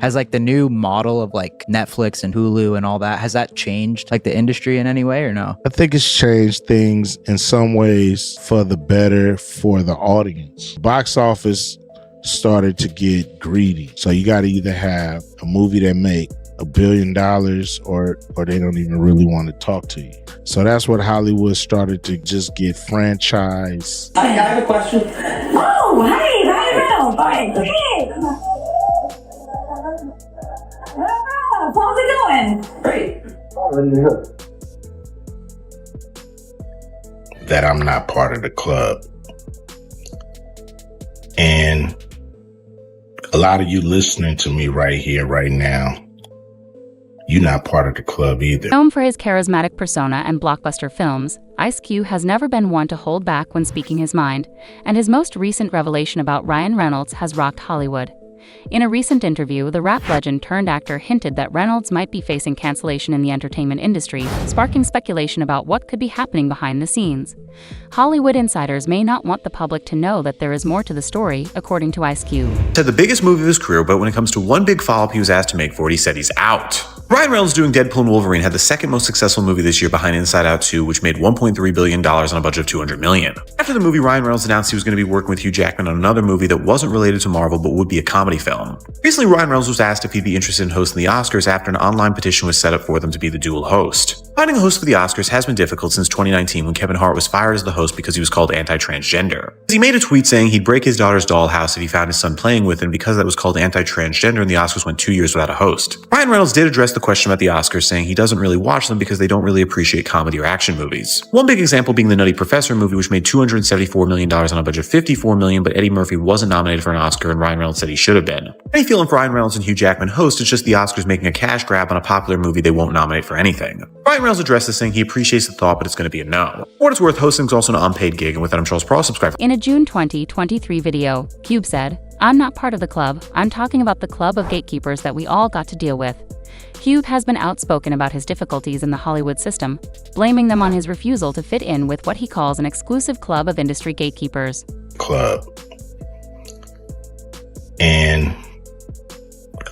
Has like the new model of like Netflix and Hulu and all that, has that changed like the industry in any way or no? I think it's changed things in some ways for the better for the audience. Box office started to get greedy. So you got to either have a movie that make $1 billion or they don't even really want to talk to you. So that's what Hollywood started to just get franchise. I have a question. Oh, hey, Ryan Reynolds. Hey. How's it going? Great. That I'm not part of the club. And a lot of you listening to me right here, right now, you're not part of the club either. Known for his charismatic persona and blockbuster films, Ice Cube has never been one to hold back when speaking his mind, and his most recent revelation about Ryan Reynolds has rocked Hollywood. In a recent interview, the rap legend turned actor hinted that Reynolds might be facing cancellation in the entertainment industry, sparking speculation about what could be happening behind the scenes. Hollywood insiders may not want the public to know that there is more to the story, according to Ice Cube. Said the biggest movie of his career, but when it comes to one big follow-up he was asked to make for it, he said he's out. Ryan Reynolds doing Deadpool and Wolverine had the second most successful movie this year behind Inside Out 2, which made $1.3 billion on a budget of $200 million. After the movie, Ryan Reynolds announced he was going to be working with Hugh Jackman on another movie that wasn't related to Marvel but would be a comedy film. Recently, Ryan Reynolds was asked if he'd be interested in hosting the Oscars after an online petition was set up for them to be the dual host. Finding a host for the Oscars has been difficult since 2019 when Kevin Hart was fired as the host because he was called anti-transgender. He made a tweet saying he'd break his daughter's dollhouse if he found his son playing with it, and because that was called anti-transgender and the Oscars went 2 years without a host. Ryan Reynolds did address the question about the Oscars, saying he doesn't really watch them because they don't really appreciate comedy or action movies. One big example being the Nutty Professor movie, which made $274 million on a budget of $54 million, but Eddie Murphy wasn't nominated for an Oscar and Ryan Reynolds said he should have been. Any feeling for Ryan Reynolds and Hugh Jackman host is just the Oscars making a cash grab on a popular movie they won't nominate for anything. Ryan Reynolds addressed this saying he appreciates the thought, but it's going to be a no. For what it's worth, hosting is also an unpaid gig, and with that, I'm Charles Pross. Subscribe. In a June 2023 video, Cube said, "I'm not part of the club. I'm talking about the club of gatekeepers that we all got to deal with." Cube has been outspoken about his difficulties in the Hollywood system, blaming them on his refusal to fit in with what he calls an exclusive club of industry gatekeepers. Club. And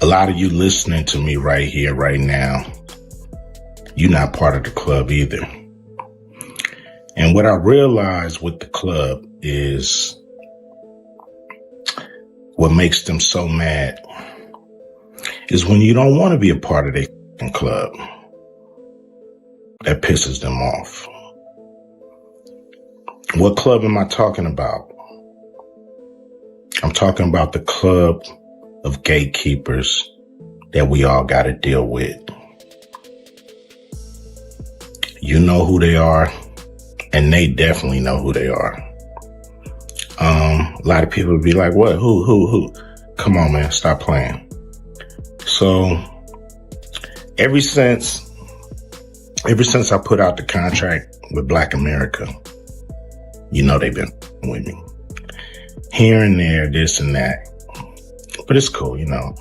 a lot of you listening to me right here, right now, you're not part of the club either. And what I realized with the club is what makes them so mad is when you don't want to be a part of their club. That pisses them off. What club am I talking about? I'm talking about the club of gatekeepers that we all got to deal with. You know who they are, and they definitely know who they are. A lot of people would be like, what? Who? Come on, man, stop playing. So ever since I put out the contract with Black America, you know they've been with me. Here and there, this and that. But it's cool, you know.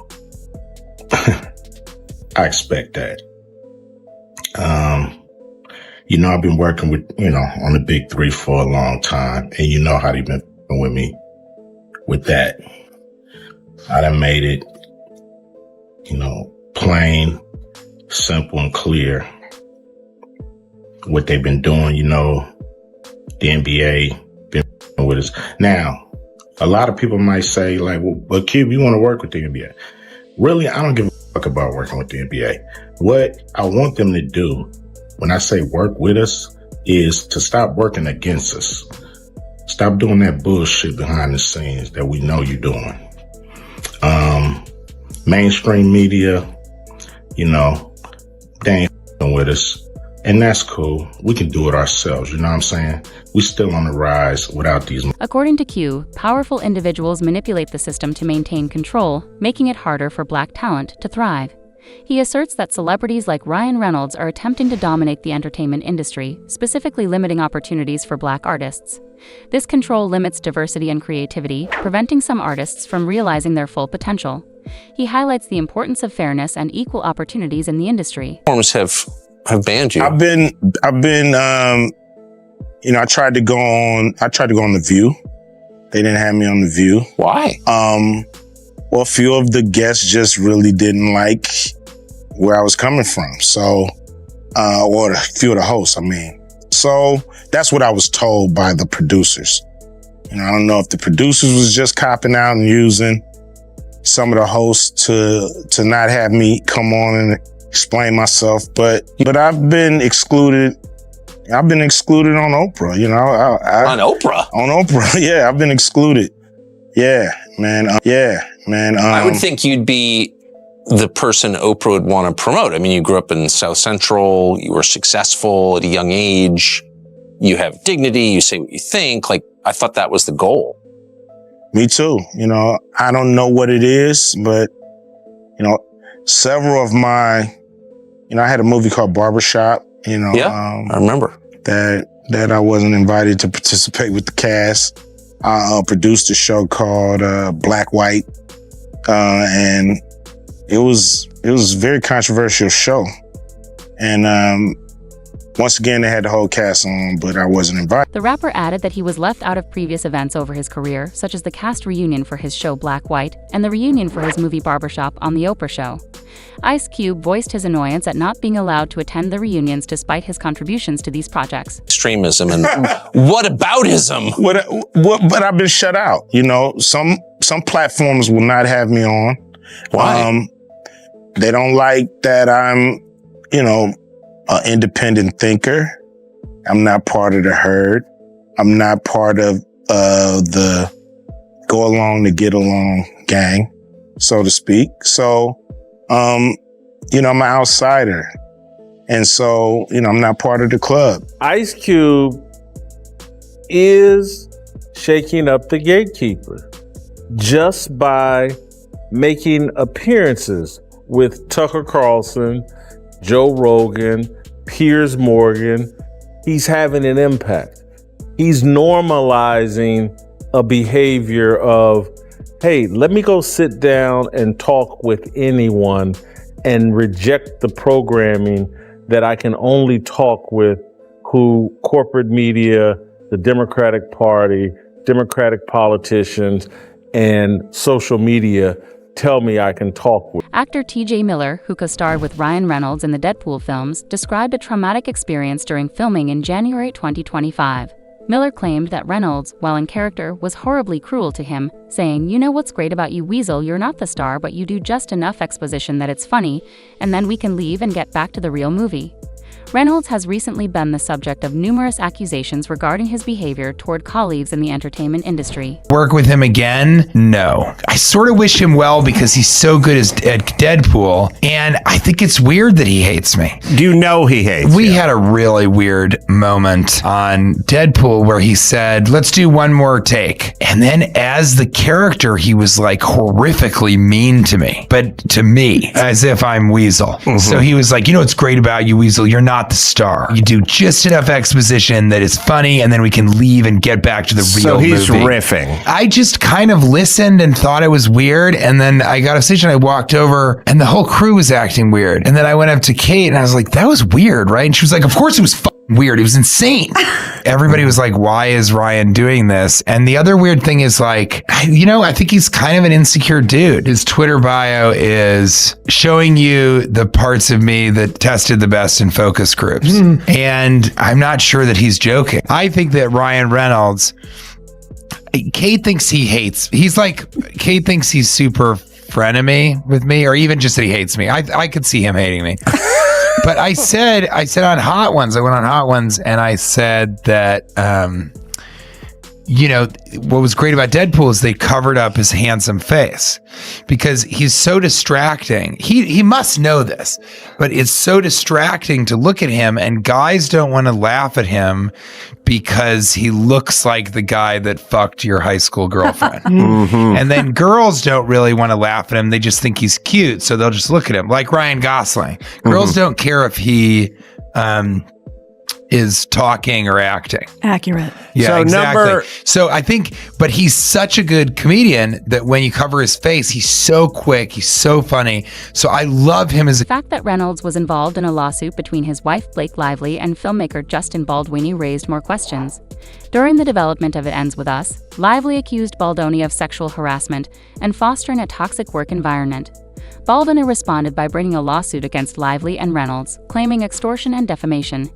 I expect that. You know, I've been working with, on the big three for a long time. And you know how they've been with me with that. I done made it, plain, simple, and clear what they've been doing. The NBA been with us. Now, a lot of people might say, like, well, Cube, you want to work with the NBA. Really, I don't give a fuck about working with the NBA. What I want them to do when I say work with us is to stop working against us. Stop doing that bullshit behind the scenes that we know you're doing. Mainstream media, they ain't with us. And that's cool. We can do it ourselves. You know what I'm saying? We still on the rise without these. According to Q, powerful individuals manipulate the system to maintain control, making it harder for Black talent to thrive. He asserts that celebrities like Ryan Reynolds are attempting to dominate the entertainment industry, specifically limiting opportunities for Black artists. This control limits diversity and creativity, preventing some artists from realizing their full potential. He highlights the importance of fairness and equal opportunities in the industry. Have banned you. I've been I tried to go on The View. They didn't have me on The View. Why? Well, a few of the guests just really didn't like where I was coming from. So, or a few of the hosts, I mean. So that's what I was told by the producers. You know, I don't know if the producers was just copping out and using some of the hosts to not have me come on and explain myself, but I've been excluded. I've been excluded on Oprah. You know, On Oprah? On Oprah, yeah, I've been excluded. Yeah, man. I would think you'd be the person Oprah would want to promote. I mean, you grew up in South Central. You were successful at a young age. You have dignity. You say what you think. Like, I thought that was the goal. Me too. You know, I don't know what it is, but, you know, several of my, you know, I had a movie called Barbershop, you know. Yeah, I remember. That I wasn't invited to participate with the cast. I produced a show called Black White, and it was a very controversial show. And once again, they had the whole cast on, but I wasn't invited. The rapper added that he was left out of previous events over his career, such as the cast reunion for his show Black White and the reunion for his movie Barbershop on The Oprah Show. Ice Cube voiced his annoyance at not being allowed to attend the reunions despite his contributions to these projects. Extremism and whataboutism. But I've been shut out. You know, some platforms will not have me on. Why? They don't like that I'm, you know, an independent thinker. I'm not part of the herd. I'm not part of the go along to get along gang, so to speak. So, you know, I'm an outsider. And so, you know, I'm not part of the club. Ice Cube is shaking up the gatekeeper just by making appearances with Tucker Carlson, Joe Rogan, Piers Morgan. He's having an impact. He's normalizing a behavior of, hey, let me go sit down and talk with anyone and reject the programming that I can only talk with who corporate media, the Democratic Party, Democratic politicians, and social media tell me I can talk with. Actor T.J. Miller, who co-starred with Ryan Reynolds in the Deadpool films, described a traumatic experience during filming in January 2025. Miller claimed that Reynolds, while in character, was horribly cruel to him, saying, "You know what's great about you, Weasel? You're not the star, but you do just enough exposition that it's funny, and then we can leave and get back to the real movie." Reynolds has recently been the subject of numerous accusations regarding his behavior toward colleagues in the entertainment industry. Work with him again? No. I sort of wish him well because he's so good at Deadpool, and I think it's weird that he hates me. Do you know he hates We you? had a really weird moment on Deadpool where he said, let's do one more take. And then as the character, he was like horrifically mean to me, but to me, as if I'm Weasel. So he was like, you know what's great about you, Weasel? You're not the star. You do just enough exposition that is funny, and then we can leave and get back to the real movie. So he's riffing. I just kind of listened and thought it was weird, and then I got a station, I walked over, and the whole crew was acting weird. And then I went up to Kate, and I was like, that was weird, right? And she was like, of course it was weird. It was insane. Everybody was like, why is Ryan doing this? And the other weird thing is like, you know, I think he's kind of an insecure dude. His Twitter bio is showing you the parts of me that tested the best in focus groups. And I'm not sure that he's joking. I think that Ryan Reynolds, Kate thinks he hates, Kate thinks he's super frenemy with me, or even just that he hates me. I could see him hating me. But I said on Hot Ones, I went on Hot Ones and I said that, you know, what was great about Deadpool is they covered up his handsome face because he's so distracting. He must know this, but it's so distracting to look at him, and guys don't want to laugh at him because he looks like the guy that fucked your high school girlfriend. And then girls don't really want to laugh at him. They just think he's cute. So they'll just look at him like Ryan Gosling. Girls don't care if he, is talking or acting. Accurate. Yeah, So exactly. So I think, but he's such a good comedian that when you cover his face, he's so quick, he's so funny. So I love him as a... The fact that Reynolds was involved in a lawsuit between his wife Blake Lively and filmmaker Justin Baldwin raised more questions. During the development of It Ends With Us, Lively accused Baldwin of sexual harassment and fostering a toxic work environment. Baldwin responded by bringing a lawsuit against Lively and Reynolds, claiming extortion and defamation.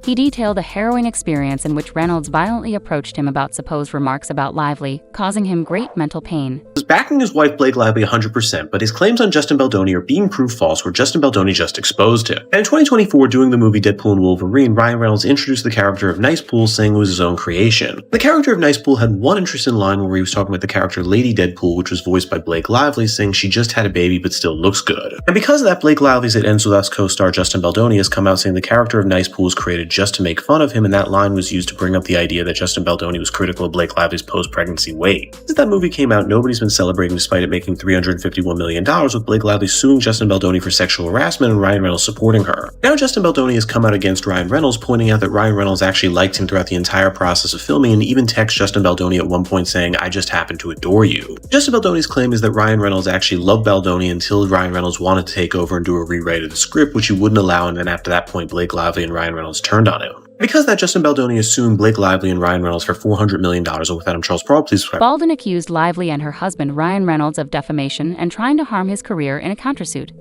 He detailed a harrowing experience in which Reynolds violently approached him about supposed remarks about Lively, causing him great mental pain. He was backing his wife Blake Lively 100%, but his claims on Justin Baldoni are being proved false where Justin Baldoni just exposed him. And in 2024, doing the movie Deadpool and Wolverine, Ryan Reynolds introduced the character of Nice Pool, saying it was his own creation. The character of Nice Pool had one interesting line where he was talking about the character Lady Deadpool, which was voiced by Blake Lively, saying she just had a baby but still looks good. And because of that, Blake Lively's It Ends With Us co-star Justin Baldoni has come out saying the character of Nice Pool was created just to make fun of him, and that line was used to bring up the idea that Justin Baldoni was critical of Blake Lively's post-pregnancy weight. Since that movie came out, nobody's been celebrating despite it making $351 million, with Blake Lively suing Justin Baldoni for sexual harassment and Ryan Reynolds supporting her. Now Justin Baldoni has come out against Ryan Reynolds, pointing out that Ryan Reynolds actually liked him throughout the entire process of filming and even texted Justin Baldoni at one point saying, "I just happen to adore you." Justin Baldoni's claim is that Ryan Reynolds actually loved Baldoni until Ryan Reynolds wanted to take over and do a rewrite of the script, which he wouldn't allow, and then after that point Blake Lively and Ryan Reynolds turned on him. Because that, Justin Baldoni is suing Blake Lively and Ryan Reynolds for $400 million. And with that, I'm Charles Paul. Please subscribe. Baldwin accused Lively and her husband Ryan Reynolds of defamation and trying to harm his career in a countersuit.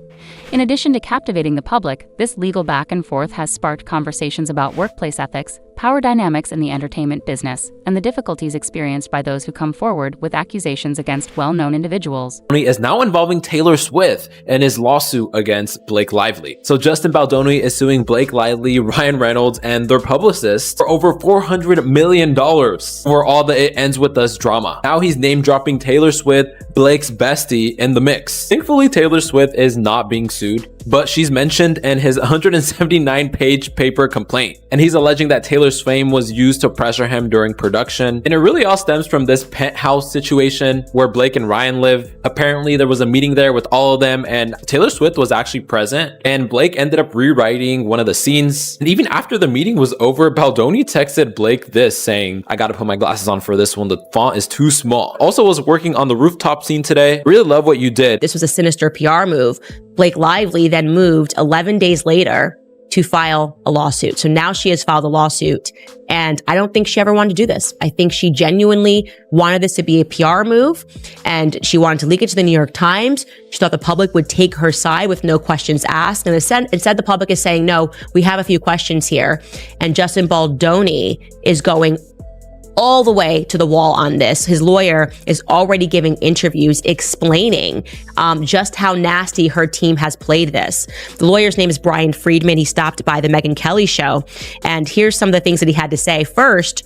In addition to captivating the public, this legal back and forth has sparked conversations about workplace ethics, power dynamics in the entertainment business, and the difficulties experienced by those who come forward with accusations against well-known individuals. Is now involving Taylor Swift in his lawsuit against Blake Lively. So Justin Baldoni is suing Blake Lively, Ryan Reynolds, and their publicists for over $400 million for all the It Ends With Us drama. Now he's name-dropping Taylor Swift, Blake's bestie, in the mix. Thankfully, Taylor Swift is not being sued, but she's mentioned in his 179-page paper complaint, and he's alleging that Taylor's fame was used to pressure him during production. And it really all stems from this penthouse situation where Blake and Ryan live. Apparently there was a meeting there with all of them, and Taylor Swift was actually present, and Blake ended up rewriting one of the scenes. And even after the meeting was over, Baldoni texted Blake this, saying, "I gotta put my glasses on for this one, the font is too small." Also was working on the rooftop scene today. Really love what you did. This was a sinister PR move. Blake Lively then moved 11 days later to file a lawsuit. So now she has filed a lawsuit, and I don't think she ever wanted to do this. I think she genuinely wanted this to be a PR move, and she wanted to leak it to the New York Times. She thought the public would take her side with no questions asked. And instead the public is saying, no, we have a few questions here. And Justin Baldoni is going all the way to the wall on this. His lawyer is already giving interviews explaining just how nasty her team has played this. The lawyer's name is Brian Friedman. He stopped by the Megyn Kelly show, and here's some of the things that he had to say. First,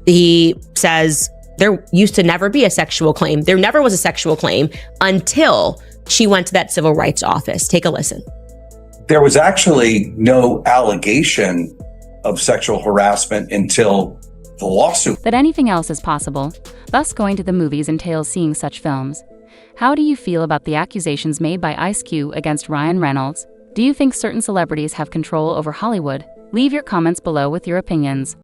he says there used to never be a sexual claim. There never was a sexual claim until she went to that civil rights office. Take a listen. There was actually no allegation of sexual harassment until the lawsuit. That anything else is possible, thus going to the movies entails seeing such films. How do you feel about the accusations made by Ice Cube against Ryan Reynolds? Do you think certain celebrities have control over Hollywood? Leave your comments below with your opinions.